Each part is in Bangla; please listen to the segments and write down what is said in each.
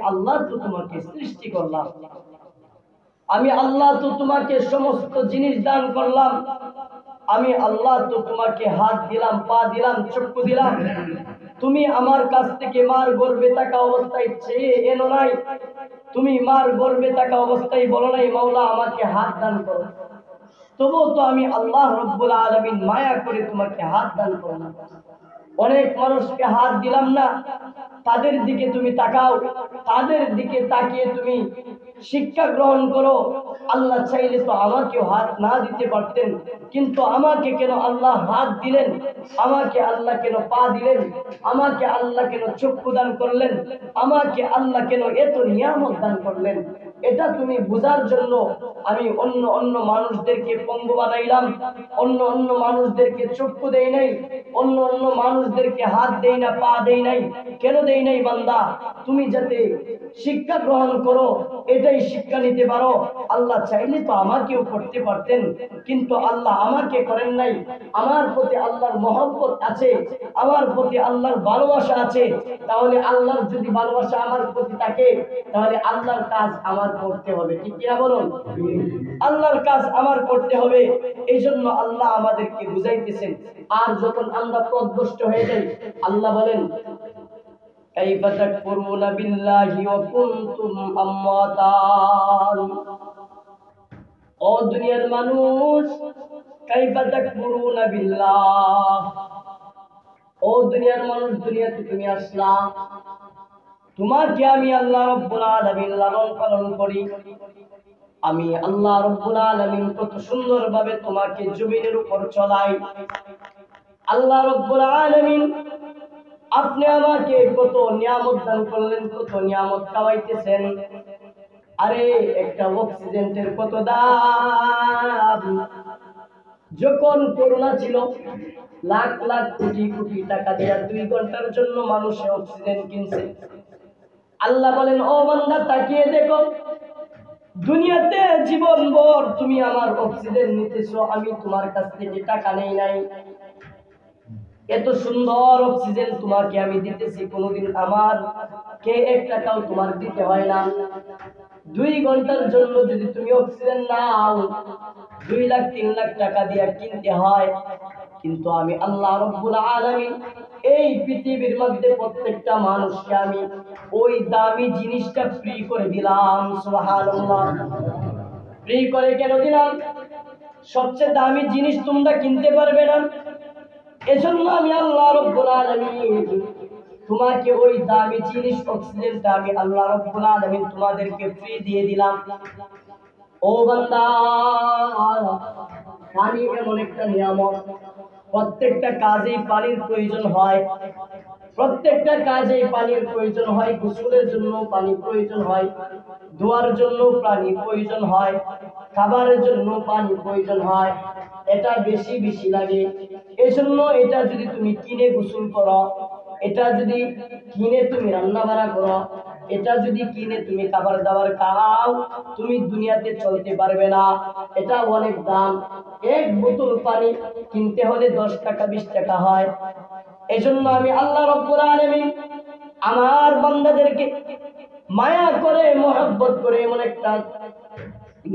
আল্লাহ তো তোমাকে সৃষ্টি করলাম, আমি আল্লাহ তো তোমাকে সমস্ত জিনিস দান করলাম, আমি আল্লাহ তো তোমাকে হাত দিলাম, পা দিলাম, চক্ষু দিলাম, তুমি আমার কাছ থেকে মার গর্ভে থাকা অবস্থায় চেয়ে এনো নাই, তুমি মার গর্ভে থাকা অবস্থায় বলো নাই মাওলা আমাকে হাত দান করো, তবুও তো আমি আল্লাহ রব্বুল আলামিন মায়া করে তোমাকে হাত দান করলাম। অনেক মানুষকে হাত দিলাম না, তাদের দিকে তুমি তাকাও, তাদের দিকে তাকিয়ে তুমি শিক্ষা গ্রহণ করো। আল্লাহ চাইলে তো আমাকেও হাত না দিতে পারতেন, কিন্তু আমাকে কেন আল্লাহ হাত দিলেন, আমাকে আল্লাহ কেন পা দিলেন, আমাকে আল্লাহ কেন চক্ষু দান করলেন, আমাকে আল্লাহ কেন এত নিয়ামত দান করলেন, এটা তুমি বোঝার জন্য আমি অন্য অন্য মানুষদেরকে পঙ্গু বানাইলাম, অন্য অন্য মানুষদেরকে চক্ষু দেই নাই, অন্য অন্য মানুষদেরকে হাত দেই না, পা দেই নাই। কেন দেই নাই বান্দা? তুমি যাতে শিক্ষা গ্রহণ করো, এটাই শিক্ষা নিতে পারো। আল্লাহ চাইলে তো আমাকেও করতে পারতেন, কিন্তু আল্লাহ আমাকে করেন নাই। আমার প্রতি আল্লাহর মহব্বত আছে, আমার প্রতি আল্লাহর ভালোবাসা আছে। তাহলে আল্লাহর যদি ভালোবাসা আমার প্রতি থাকে, তাহলে আল্লাহর কাজ আমার করতে হবে, ঠিক কিনা বলুন? আল্লাহর কাজ আমার করতে হবে। এই জন্য আল্লাহ আমাদেরকে বুঝাইতেছেন। আর যখন আমরা পথভ্রষ্ট হয়ে যাই, আল্লাহ বলেন কাইফা তাকফুরুনা বিল্লাহি ওয়া কুনতুম আমওয়াতান। ও দুনিয়ার মানুষ, কাইফা তাকফুরুনা বিল্লাহ, ও দুনিয়ার মানুষ, দুনিয়াতে তুমি আসলা, তোমাকে আমি আল্লাহ রাব্বুল আলামিন লালন পালন করি, আমি আল্লাহ রাব্বুল আলামিন কত সুন্দরভাবে তোমাকে জমিনের উপর চলাই। আল্লাহ রাব্বুল আলামিন আপনি আমাকে কত নিয়ামত দান করলেন, কত নিয়ামত খাওয়াইতেছেন। আরে একটা অক্সিজেনের কত দাম! যখন করোনা ছিল, লাখ লাখ কোটি কোটি টাকা দিয়ে 2 ঘন্টার জন্য মানুষ অক্সিজেন কিনছে। আল্লাহ বলেন ও বান্দা তাকিয়ে দেখো, দুনিয়াতে জীবনভর তুমি আমার অক্সিজেন নিতেছো, আমি তোমার কাছ থেকে টাকা নেই নাই। এত সুন্দর অক্সিজেন তোমাকে আমি দিতেছি, কোনোদিন আমার কে 1 টাকাও তোমার দিতে হয় না। 2 ঘন্টার জন্য যদি তুমি অক্সিজেন নাও, 2 লাখ 3 লাখ টাকা দিয়ে কিনতে হয়। কিন্তু আমি আল্লাহ রাব্বুল আলামিন এই পৃথিবীর মধ্যে প্রত্যেকটা মানুষকে আমি ওই দামি জিনিসটা ফ্রি করে দিলাম। সুবহানাল্লাহ। ফ্রি করে কেন দিলাম? সবচেয়ে দামি জিনিস তোমরা কিনতে পারবে না, এজন্য আমি আল্লাহ রাব্বুল আলামিন তোমাকে ওই দামি জিনিস অক্সিজেনটা আমি আল্লাহ রাব্বুল আলামিন তোমাদেরকে ফ্রি দিয়ে দিলাম। ও বান্দা, পানি এমন একটা নিয়ামত, প্রত্যেকটা কাজেই পানির প্রয়োজন হয়, প্রত্যেকটা কাজেই পানির প্রয়োজন হয়। গোসলের জন্য পানি প্রয়োজন হয়, ধোয়ার জন্য পানি প্রয়োজন হয়, খাবারের জন্য পানি প্রয়োজন হয়। এটা বেশি বেশি লাগে। এজন্য এটা যদি তুমি কিনে গোসল করো, এটা যদি কিনে তুমি রান্না বাড়া করো, এটা যদি কিনে তুমি খাবার দাবার খাও, তুমি দুনিয়াতে চলতে পারবে না। এটা অনেক দাম। 1 বোতল পানি কিনতে হলে 10 টাকা 20 টাকা হয়। এজন্য আমি আল্লাহ রাব্বুল আলামিন আমার বান্দাদেরকে মায়া করে, মহব্বত করে এমন একটা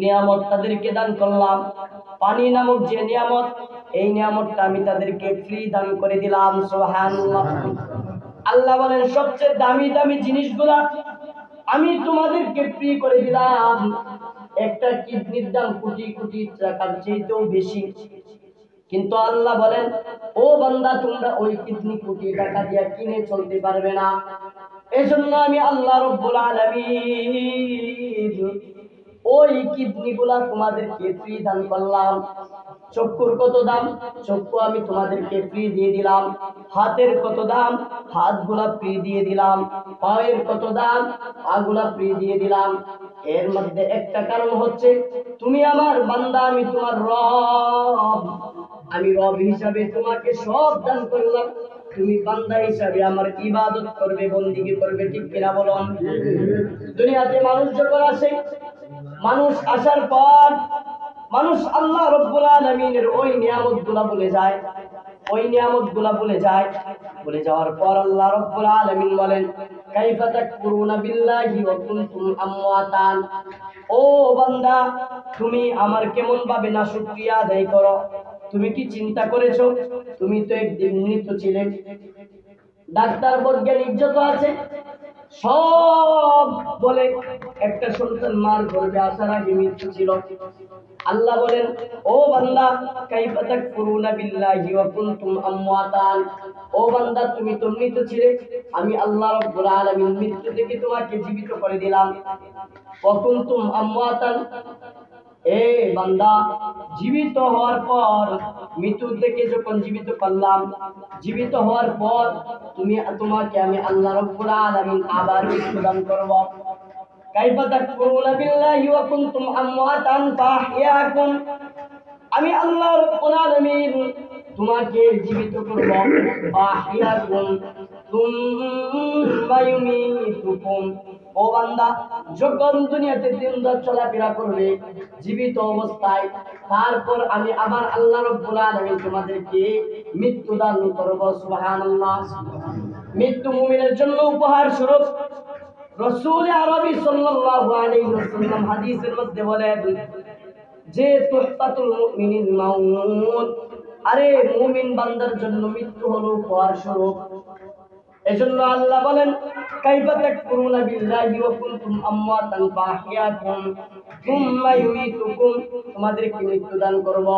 নিয়ামত তাদেরকে দান করলাম। পানি নামক যে নিয়ামত, এই নিয়ামতটা আমি তাদেরকে ফ্রি দান করে দিলাম। সুবহানাল্লাহ। আল্লাহ বলেন সবচেয়ে দামি দামি জিনিসগুলা আমি তোমাদেরকে ফ্রি করে দিলাম। একটা কিডনির দাম কোটি কোটি টাকার চেয়েও বেশি, কিন্তু আল্লাহ বলেন ও বান্দা তোমরা ওই কিডনি কোটি টাকা দিয়ে কিনে চলতে পারবে না। এজন্য আমি আল্লাহ রাব্বুল আলামিন ওই কিডনি গুলা তোমাদেরকে ফ্রি দান করলাম। চক্ষুর কত দাম? চক্ষু আমি তোমাদেরকে ফ্রি দিয়ে দিলাম। হাতের কত দাম? হাতগুলা ফ্রি দিয়ে দিলাম। পায়ের কত দাম? পাগুলা ফ্রি দিয়ে দিলাম। এর মধ্যে একটা কারণ হচ্ছে তুমি আমার বান্দা, আমি তোমার রব। আমি রব হিসাবে তোমাকে সব দান করলাম, তুমি বান্দা হিসাবে আমার ইবাদত করবে, বন্দেগী করবে, ঠিক কিনা বলুন? দুনিয়াতে মানুষ যখন আসে, মানুষ আসার পর মানুষ আল্লাহ রাব্বুল আলামিনের ওই নিয়ামতগুলা ভুলে যায়, ওই নিয়ামতগুলা ভুলে যায়। ভুলে যাওয়ার পর আল্লাহ রাব্বুল আলামিন বলেন কাইফা তাকফুরুনা বিল্লাহি ওয়া কুনতুম আমওয়াতান। ও বান্দা, তুমি আমার কেমন ভাবে নাশুকরিয়া আদায় করো? তুমি কি চিন্তা করেছো তুমি তো একদিন মৃত ছিলে? ডাক্তার বৈজ্ঞানিক যত আছে সব বলে একটা সন্তান মার গর্ভে আসার আগে মৃত্যু ছিল। আল্লাহ বলেন, ও বান্দা, কাইফা তাকফুরুনা বিল্লাহি ওয়া কুনতুম আমওয়াতান। ও বান্দা, তুমি তো মৃত ছিলে, আমি আল্লাহ রাব্বুল আলামিন মৃত্যু থেকে তোমাকে জীবিত করে দিলাম। ওয়া কুনতুম আমওয়াতান, এ বান্দা, জীবিত হওয়ার পর, মৃত্যু থেকে যখন জীবিত করলাম, জীবিত হওয়ার পর তোমাকে আমি আল্লাহ রাব্বুল আলামিন আবার মৃত্যু দান করব। কাইফা তাকফুরুনা বিল্লাহি ওয়া কুনতুম আমওয়াতান ফাহইয়াকুম, আমি আল্লাহ রাব্বুল আলামিন তোমাকে জীবিত করব। ফাহইয়াকুম সুম্মা ইউমীতুকুম, ও বান্দা, যখন দুনিয়াতে দিন রাত চলাফেরা করবে জীবিত অবস্থায়, তারপর আমি আমার আল্লাহ রাব্বুল আলামিন তোমাদেরকে মৃত্যু দান করব। সুবহানাল্লাহ। মৃত্যু মুমিনের জন্য উপহার স্বরূপ। রাসূল আরবি সাল্লাল্লাহু আলাইহি ওয়াসাল্লাম হাদিসের মধ্যে বলেন যে তুহফাতুল মুমিনিন মাউত, আরে মুমিন বান্দার জন্য মৃত্যু হলো উপহার স্বরূপ। এজন্য আল্লাহ বলেন, কাইফা তাকফুরুনা বিল্লাহি ওয়া কুনতুম আমওয়াতান ফাহইয়াকুম সুম্মা ইউমীতুকুম, তোমাদেরকে মৃত্যু দান করব।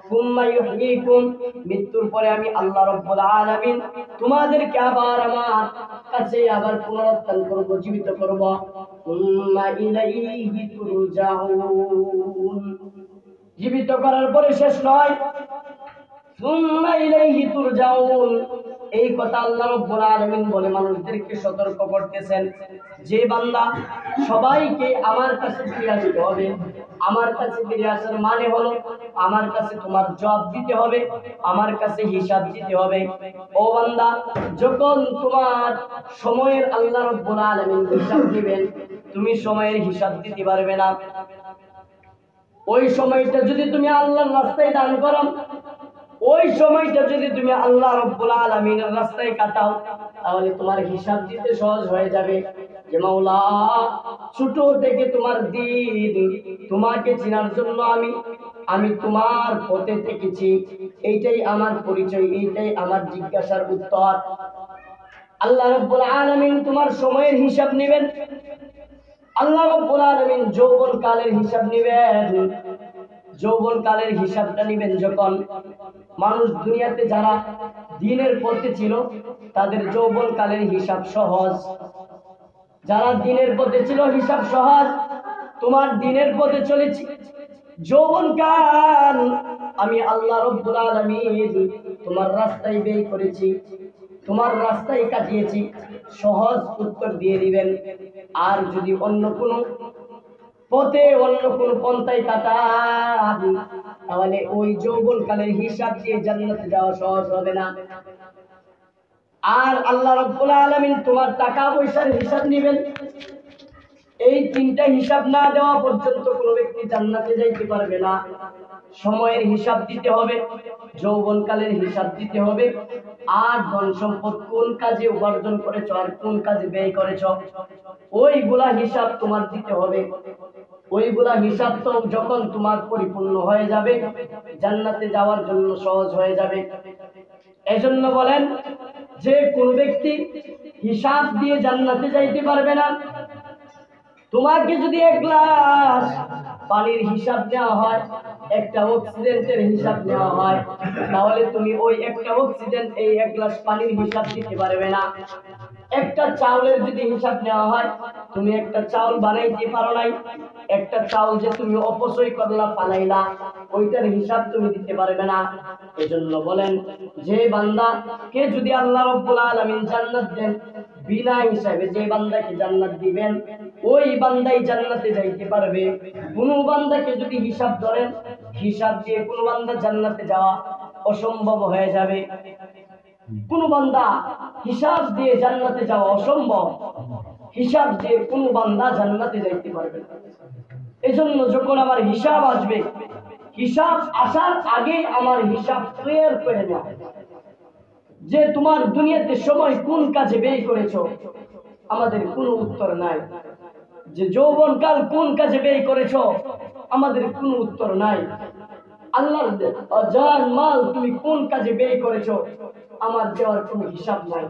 সুম্মা ইউহয়ীকুম, মৃত্যুর পরে আমি আল্লাহ রাব্বুল আলামিন তোমাদেরকে আবার আমার কাছে আবার পুনরুত্থান করব, জীবিত করব। সুম্মা ইলাইহি তুরজাউন, জীবিত করার পরে শেষ নয়, সুম্মা ইলাইহি তুরজাউন, এই কথা আল্লাহ রাব্বুল আলামিন বলে মানুষদেরকে সতর্ক করতেছেন যে বান্দা, সবাইকে আমার কাছে ফিরে আসতে হবে। আমার কাছে ফিরে আসার মানে হলো আমার কাছে তোমার জবাব দিতে হবে, আমার কাছে হিসাব দিতে হবে। ও বান্দা, যখন তোমার সময়ের আল্লাহ রাব্বুল আলামিন হিসাব দিবেন, তুমি সময়ের হিসাব দিতে পারবে না। ওই সময়টা যদি তুমি আল্লাহর রাস্তায় দান করো, ওই সময়টা যদি তুমি আল্লাহ রাব্বুল আলামিনের রাস্তায় কাটাও, তাহলে তোমার হিসাব দিতে সহজ হয়ে যাবে যে মাওলা, ছোট থেকে তোমার দিন তোমাকে চেনার জন্য আমি তোমার পথে থেকেছি, এইটাই আমার পরিচয়, এইটাই আমার জিজ্ঞাসার উত্তর। আল্লাহ রাব্বুল আলামিন তোমার সময়ের হিসাব নেবেন। আল্লাহ রাব্বুল আলামিন যৌবন কালের হিসাব নেবেন। যৌবন কালের হিসাবটা নেবেন যখন মানুষ দুনিয়াতে যারা দ্বীনের পথে ছিল তাদের যৌবন কালের হিসাব সহজ। যারা দ্বীনের পথে ছিল হিসাব সহজ। তোমার দ্বীনের পথে চলেছি, যৌবন কাল আমি আল্লাহ রাব্বুল আলামিন তোমার রাস্তায় ব্যয় করেছি, তোমার রাস্তায় কাটিয়েছি, সহজ উত্তর দিয়ে দিবেন। আর যদি অন্য কোনো পথে অন্য কোন পন্থায় কাটান, তাহলে ওই যৌবন কালের হিসাব দিয়ে জান্নাতে যাওয়া সহজ হবে না। আর আল্লাহ রাব্বুল আলামিন তোমার টাকা পয়সার হিসাব নেবেন। এই তিনটা হিসাব না দেওয়া পর্যন্ত কোনো ব্যক্তি জান্নাতে যাইতে পারবে না। সময়ের হিসাব দিতে হবে, যৌবন কালের হিসাব দিতে হবে, আর ধন সম্পদ কোন কাজে উপার্জন করেছ আর কোন কাজে ব্যয় করেছ, ওইগুলা হিসাব তোমার দিতে হবে। ওইগুলা হিসাব তো যখন তোমার পরিপূর্ণ হয়ে যাবে, জান্নাতে যাওয়ার জন্য সহজ হয়ে যাবে। এজন্য বলেন যে কোন ব্যক্তি হিসাব দিয়ে জান্নাতে যাইতে পারবে না। তোমাকে যদি এক গ্লাস পানির হিসাব নেওয়া হয়, একটা অক্সিজেনের হিসাব নেওয়া হয়, তাহলে তুমি ওই একটা অক্সিজেন এই এক গ্লাস পানির হিসাব দিতে পারবে না। একটা চাউলের যদি হিসাব নেওয়া হয়, তুমি একটা চাউল বানাইতে পারো নাই, একটা চাউল যে তুমি অপচয় করলা, পালাইলা, ওইটার হিসাব তুমি দিতে পারবে না। এজন্য বলেন যে বান্দা কে যদি আল্লাহ রাব্বুল আলামিন জান্নাত দেন, বিনা হিসাবে যে বান্দাকে জান্নাত দিবেন, ওই বান্দাই জান্নাতে যাইতে পারবে। কোন বান্দাকে যদি হিসাব ধরেন, হিসাব দিয়ে কোন বান্দা জান্নাতে যাওয়া অসম্ভব হয়ে যাবে। কোন বান্দা হিসাব দিয়ে জান্নাতে যাওয়া অসম্ভব, হিসাব দিয়ে কোন বান্দা জান্নাতে যাইতে পারবে না। এজন্য যখন আমার হিসাব আসবে, হিসাব আসার আগে আমার হিসাব ক্লিয়ার করে নেওয়া, যে তোমার দুনিয়াতে সময় কোন কাজে ব্যয় করেছো, আমাদের কোনো উত্তর নাই। যে যৌবনকাল কোন কাজে ব্যয় করেছো, আমাদের কোনো উত্তর নাই। আল্লাহর জান মাল তুমি কোন কাজে ব্যয় করেছো, আমার দেওয়ার কোনো হিসাব নাই।